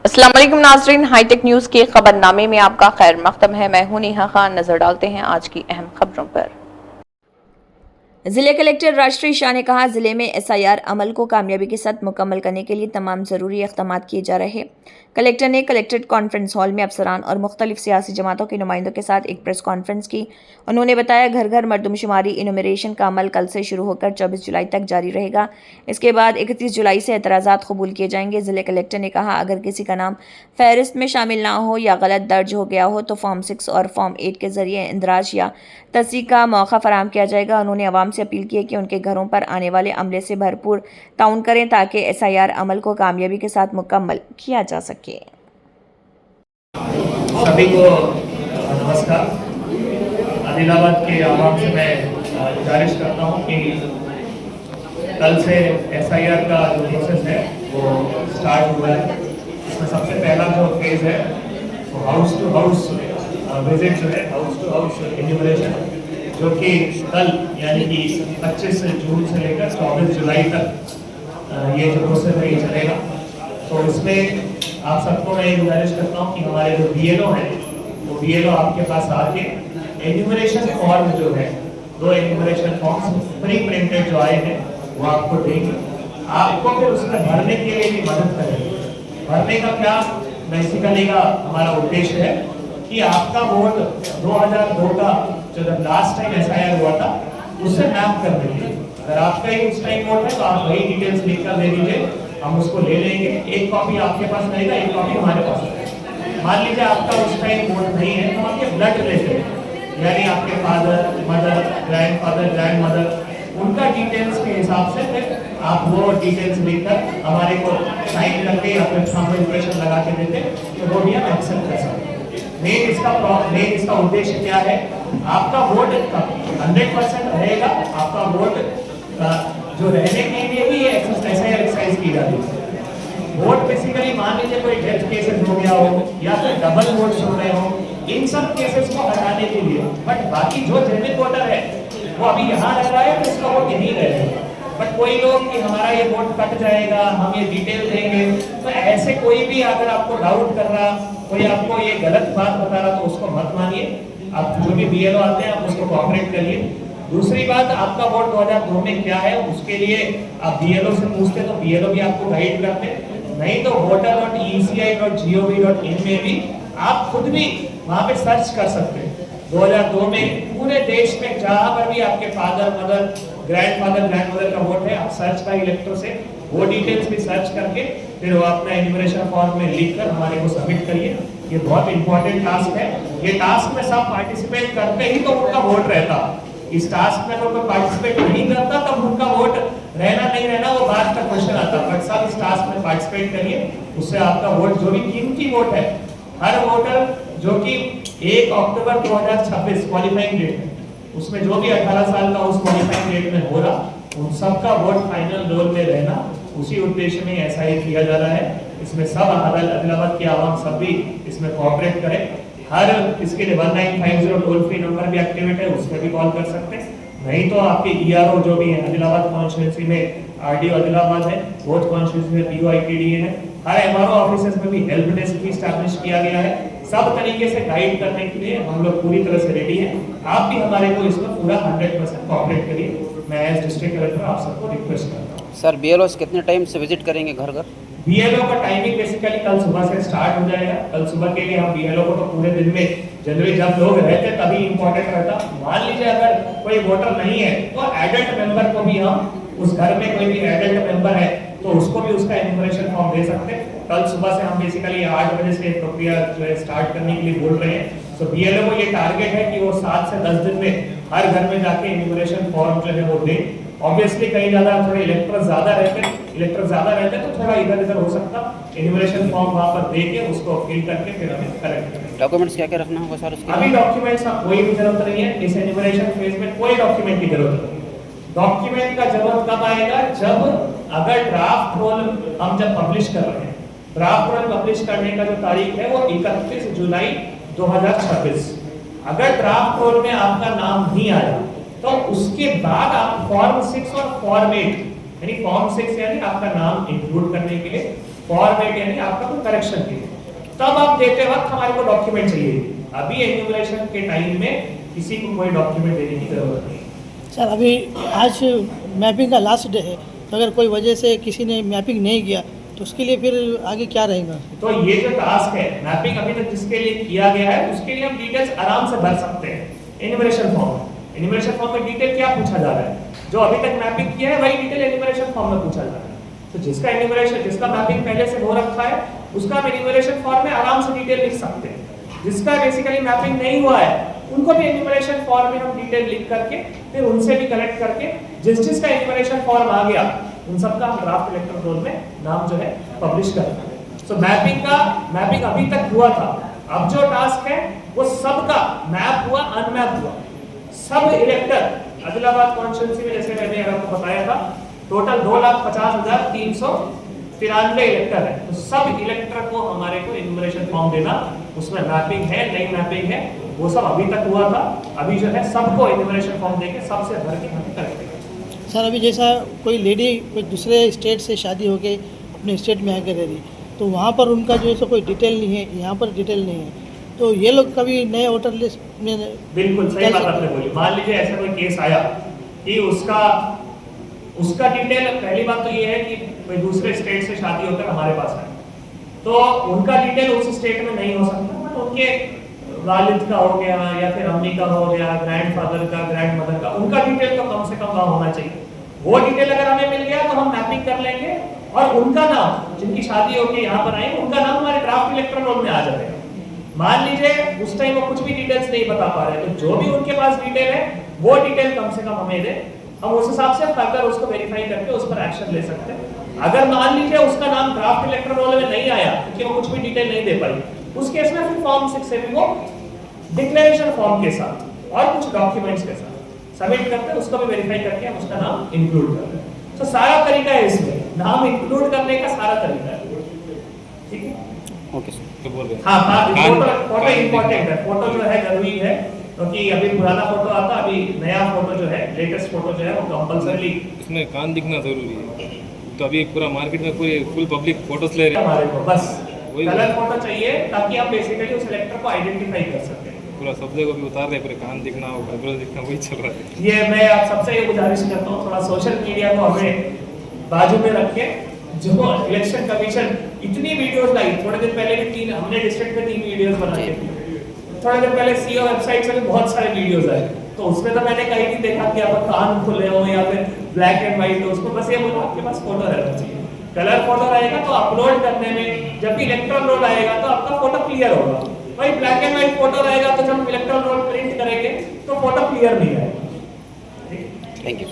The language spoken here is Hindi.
अस्सलाम वालेकुम नाजरीन, हाईटेक न्यूज के खबरनामे में आपका खैर मकदम है। मैं हूं नेहा खान। नजर डालते हैं आज की अहम खबरों पर। जिले कलेक्टर राष्ट्रीय शाह ने कहा, जिले में एसआईआर अमल को कामयाबी के साथ मुकम्मल करने के लिए तमाम जरूरी इक़दाम किए जा रहे हैं। कलेक्टर ने कलेक्ट्रेट कॉन्फ्रेंस हॉल में अफसरान और मुख्तलिफ सियासी जमातों के नुमाइंदों के साथ एक प्रेस कॉन्फ्रेंस की। उन्होंने बताया, घर घर मरदमशुमारी इनुमरेशन का अमल कल से शुरू होकर 24 जुलाई तक जारी रहेगा। इसके बाद 31 जुलाई से एतराज़ात कबूल किए जाएंगे। जिले कलेक्टर ने कहा, अगर किसी का नाम फहरिस्त में शामिल ना हो या गलत दर्ज हो गया हो तो फॉर्म 6 और फॉर्म 8 के जरिए इंदराज या तस्दीक का मौका फराहम किया जाएगा। उन्होंने अवाम से अपील की है कि उनके घरों पर आने वाले अमले से भरपूर ताउन करें ताकि एसआईआर अमल को कामयाबी के साथ मुकम्मल किया जा सके। सभी को नमस्कार। आदिलाबाद के आवाम से मैं गुजारिश करता हूँ कि कल से एसआईआर का जो प्रोसेस है वो स्टार्ट हुआ है। इसमें सबसे पहला जो फेज है वो हाउस टू हाउस विजिट जो है, हाउस टू हाउस इन्यूमरेशन, जो कि कल यानी कि 25 जून से लेकर 24 जुलाई तक ये जो प्रोसेस है ये चलेगा। तो इसमें आप सबको मैं गुजारिश करता हूँ कि हमारे जो बीएलओ हैं वो बीएलओ आपके पास आके एन्यूमरेशन फॉर्म जो है, 2 एन्यूमरेशन फॉर्म्स प्री प्रिंटेड जो आए हैं वो आपको देंगे। आपको फिर उसमें भरने के लिए भी मदद करेंगे। भरने का क्या बेसिकली का हमारा उद्देश्य है कि आपका वोट 2002 का जो लास्ट टाइम एसआईआर हुआ था उससे मैप कर देंगे। अगर आपका ही उस टाइम वोट है तो आप वही डिटेल्स लिखकर दे दीजिए, हम उसको ले लेंगे। एक कॉपी आपके पास रहेगा, एक कॉपी हमारे पास रहेगा। मान लीजिए आपका उस टाइम वोट नहीं है तो आपके ब्लड रिलेटेड यानी आपके फादर, मदर, ग्रैंडफादर, ग्रैंडमदर, उनका डिटेल्स के हिसाब से फिर आप वो डिटेल्स लिखकर हमारे को साइन करके या फिर हम इंप्रेशन लगा के देते तो वो भी हम एक्सेप्ट कर सकते हैं। मेन इसका उद्देश्य क्या है, आपका वोट 100% रहेगा। आपका वोट जो रहने के लिए भी एक्सरसाइज की जाती है। वोट बेसिकली मान लीजिए कोई डेथ केसेस हो गया हो या फिर डबल वोट हो रहे हो, इन सब केसेस को हटाने के लिए। बट बाकी जो जेन्युइन वोटर है वो अभी यहाँ रह रहा है तो उसका वोट यहीं रहेगा। बट कोई लोग कि हमारा ये वोट कट जाएगा, हम ये डिटेल देंगे, तो ऐसे कोई भी अगर आपको डाउट कर रहा, कोई आपको ये गलत बात बता रहा तो उसको मत मानिए। आप जो भी बीएलओ आते हैं आप उसको कोऑपरेट करिए। दूसरी बात, आपका वोट 2002 में क्या है उसके लिए आप बीएलओ से पूछते तो बीएलओ भी आपको गाइड करते, नहीं तो voter.eci.gov.in में भी आप खुद भी वहां पे सर्च कर सकते हैं। 2002 में पूरे देश में जहां पर भी आपके फादर, मदर, ग्रैंडमदर का वोट है, आप सर्च का इलेक्ट्रो से वो डिटेल्स भी सर्च करके फिर वो अपना एन्यूमरेशन फॉर्म में लिखकर हमारे को सबमिट करिए। ये बहुत इंपॉर्टेंट टास्क है। ये टास्क में सब पार्टिसिपेट करते ही तो उनका वोट रहता। इस टास्क में अगर कोई पार्टिसिपेट नहीं करता तब उनका वोट रहना नहीं रहना वो बात का क्वेश्चन आता। बट सब इस टास्क में पार्टिसिपेट करिए, उससे आपका वोट जो भी कीमती वोट है, हर वोटर जो कि 1 अक्टूबर 2026 क्वालिफाइंग डेट है, उसमें जो भी 18 साल का उस क्वालिफाइंग डेट में हो रहा, उन सबका वोट फाइनल रोल में रहना, उसी उद्देश्य में ऐसा ही किया जा रहा है। इसमें सब आदिलाबाद की आवाम सब भी इसमें कोऑपरेट करें। हर इसके लिए 1950 टोल फ्री नंबर भी एक्टिवेट है, उसमें भी कॉल कर सकते हैं। नहीं तो आपके ईआरओ जो भी है आदिलाबाद कॉन्स्टिट्यूंसी में आरडीओ आदिलाबाद है, बोथ कॉन्स्टिट्यूंसी में पीओआईटीडी है, हर एमआरओ ऑफिसेस में भी हेल्प डेस्क भी एस्टैब्लिश किया गया है। सब तरीके से गाइड करने के लिए हम लोग पूरी तरह से रेडी हैं। आप भी हमारे को इसमें पूरा 100% कोऑपरेट करिए। मैं एज डिस्ट्रिक्ट कलेक्टर आप सबको रिक्वेस्ट करता हूँ। सर बीएलओ कितने टाइम से विजिट करेंगे घर घर? बीएलओ का टाइमिंग बेसिकली कल सुबह से स्टार्ट हो जाएगा। कल सुबह के लिए हम बीएलओ को तो पूरे दिन में जनरली जब लोग रहते तभी इंपॉर्टेंट रहता। मान लीजिए अगर कोई वोटर नहीं है तो एडल्ट मेंबर को भी हम उस घर में कोई भी एडल्ट मेंबर है तो उसको भी उसका इन्फॉर्मेशन फॉर्म दे सकते हैं। कल सुबह से हम बेसिकली 8 बजे से प्रक्रिया जो है स्टार्ट करने के लिए बोल रहे हैं। तो बीएलओ को ये टारगेट है कि वो 7 से 10 दिन में हर घर में जाके इन्फॉर्मेशन फॉर्म जो है वो दे। ऑब्वियसली कहीं ज्यादा थोड़े इलेक्टर्स ज्यादा रहते तो थोड़ा इधर उधर हो सकता। इन्फॉर्मेशन फॉर्म वहां पर दे के उसको फिल करके फिर हमें कलेक्ट करना। डॉक्यूमेंट्स क्या क्या रखना होगा सर उसके? अभी डॉक्यूमेंट्स का कोई भी जरूरत नहीं है। इस इन्फॉर्मेशन फेज में कोई डॉक्यूमेंट की जरूरत नहीं है। डॉक्यूमेंट का जरूरत कब आएगा? जब अगर ड्राफ्ट रोल हम जब पब्लिश कर रहे हैं, ड्राफ्ट रोल पब्लिश करने का जो तारीख है वो 31 जुलाई 2026। अगर ड्राफ्ट रोल में आपका नाम नहीं आया तो उसके बाद आप फॉर्म 6 और फॉर्म 8 यानी फॉर्म 6 यानी आपका नाम इंक्लूड करने के लिए, फॉर्म 8 यानी आपका कोई करेक्शन के लिए। तब आप देते वक्त हमारे को डॉक्यूमेंट चाहिए। अभी एन्यूमरेशन के टाइम में किसी को कोई डॉक्यूमेंट देने की जरूरत नहीं। सर अभी आज मैपिंग का लास्ट डे है, तो अगर कोई वजह से किसी ने मैपिंग नहीं किया तो उसके लिए फिर आगे क्या रहेगा? तो ये जो टास्क है मैपिंग अभी तक जिसके लिए किया गया है उसके लिए हम डिटेल्स आराम से भर सकते हैं एन्यूमरेशन फॉर्म। एन्यूमरेशन फॉर्म में डिटेल क्या पूछा जा रहा है? जो अभी तक मैपिंग किया है वही डिटेल एन्यूमरेशन फॉर्म में पूछा जा रहा है। तो जिसका एन्यूमरेशन, जिसका मैपिंग पहले से हो रखा है उसका हम एन्यूमरेशन फॉर्म में आराम से डिटेल लिख सकते हैं। जिसका बेसिकली मैपिंग नहीं हुआ है उनको भी एन्यूमरेशन फॉर्म में हम डिटेल लिख करके फिर उनसे भी कलेक्ट करके जिसका एन्यूमरेशन फॉर्म आ गया उन सबका हम ड्राफ्ट इलेक्टोरल रोल में नाम जो है पब्लिश करते हैं। सो मैपिंग अभी तक हुआ था। अब जो टास्क है वो सबका मैप हुआ, अनमैप हुआ। सब इलेक्टर आदिलाबाद कॉन्स्टिट्यूंसी में जैसे मैंने आपको बताया था टोटल 2,50,393 इलेक्टर है। तो सब इलेक्टर को हमारे को एन्यूमरेशन फॉर्म देना, उसमें मैपिंग है, नई मैपिंग है, वो सब अभी तक हुआ था। अभी जो है सबको एन्यूमरेशन फॉर्म देके सबसे भर के हमें करेक्ट करेंगे। सर अभी जैसा कोई लेडी कोई दूसरे स्टेट से शादी होके अपने स्टेट में आकर रह रही, तो वहाँ पर उनका जो है कोई डिटेल नहीं है, यहाँ पर डिटेल नहीं है, तो ये लोग कभी नए वोटर लिस्ट में बिल्कुल सही बात आपने बोली। मान लीजिए ऐसा कोई केस आया कि उसका डिटेल, पहली बात तो ये है कि कोई दूसरे स्टेट से शादी होकर हमारे पास आए तो उनका डिटेल उस स्टेट में नहीं हो सकता, बट उनके वालिद का हो गया या फिर अम्मी का हो गया, ग्रैंडफादर का, ग्रैंडमदर का, उनका डिटेल तो कम से कम वहाँ होना चाहिए। वो डिटेल अगर हमें मिल गया तो हम मैपिंग कर लेंगे और उनका नाम, जिनकी शादी होकर यहाँ पर आए, उनका नाम हमारे ड्राफ्ट इलेक्टोरल रोल में आ जाएगा। मान लीजिए उस टाइम वो कुछ भी डिटेल्स नहीं बता पा रहे, तो जो भी उनके पास डिटेल है वो डिटेल कम से कम हमें दे, हम उस हिसाब से फर्दर उसको वेरीफाई करके उस पर एक्शन ले सकते हैं। अगर मान लीजिए उसका नाम ड्राफ्ट इलेक्टोरल रोल में नहीं आया क्योंकि वो कुछ भी डिटेल नहीं दे पाई, उस केस में फिर फॉर्म 6 से भी वो डिक्लेरेशन फॉर्म के साथ और कुछ डॉक्यूमेंट्स के साथ सबमिट करते हैं, उसको भी वेरीफाई करके हम उसका नाम इंक्लूड करते हैं। तो सारा तरीका है इसमें, नाम इंक्लूड करने का सारा तरीका है। ठीक है, ओके सर। तो बोल रहे हाँ, फोटो इम्पोर्टेंट है, फोटो जो है जरूरी है, क्योंकि अभी पुराना फोटो आता, अभी नया फोटो जो है, लेटेस्ट फोटो जो है वो कंपलसरी इसमें कान दिखना जरूरी है। तो अभी पूरा मार्केट में पूरी फुल पब्लिक फोटोस ले रहे हैं, हमारे को बस वही कलर फोटो चाहिए ताकि हम बेसिकली उस इलेक्टर को आइडेंटिफाई कर सकें। पूरा सब जगह भी उतार रहे, पूरे कान दिखना और बैकग्राउंड दिखना, वही चल रहा है। ये मैं आप सबसे ये गुजारिश करता हूँ थोड़ा सोशल मीडिया को हमें बाजू में रखे। जो इलेक्शन कमीशन इतनी वीडियोस लाई, थोड़े दिन पहले भी हमने डिस्ट्रिक्ट में 3 वीडियोस बनाई थी, थोड़े दिन पहले सीओ वेबसाइट से भी बहुत सारे वीडियोस आए, तो उसमें तो मैंने कहीं नहीं देखा कि आपका कान खुले हो या फिर ब्लैक एंड व्हाइट हो। उसको बस ये बोला आपके पास फोटो रहना चाहिए। कलर फोटो रहेगा तो अपलोड करने में, जब भी इलेक्ट्रॉन रोल आएगा तो आपका फोटो क्लियर होगा। वही ब्लैक एंड व्हाइट फोटो रहेगा तो जब इलेक्ट्रॉन रोल प्रिंट करेंगे तो फोटो क्लियर नहीं आएगा। Thank you.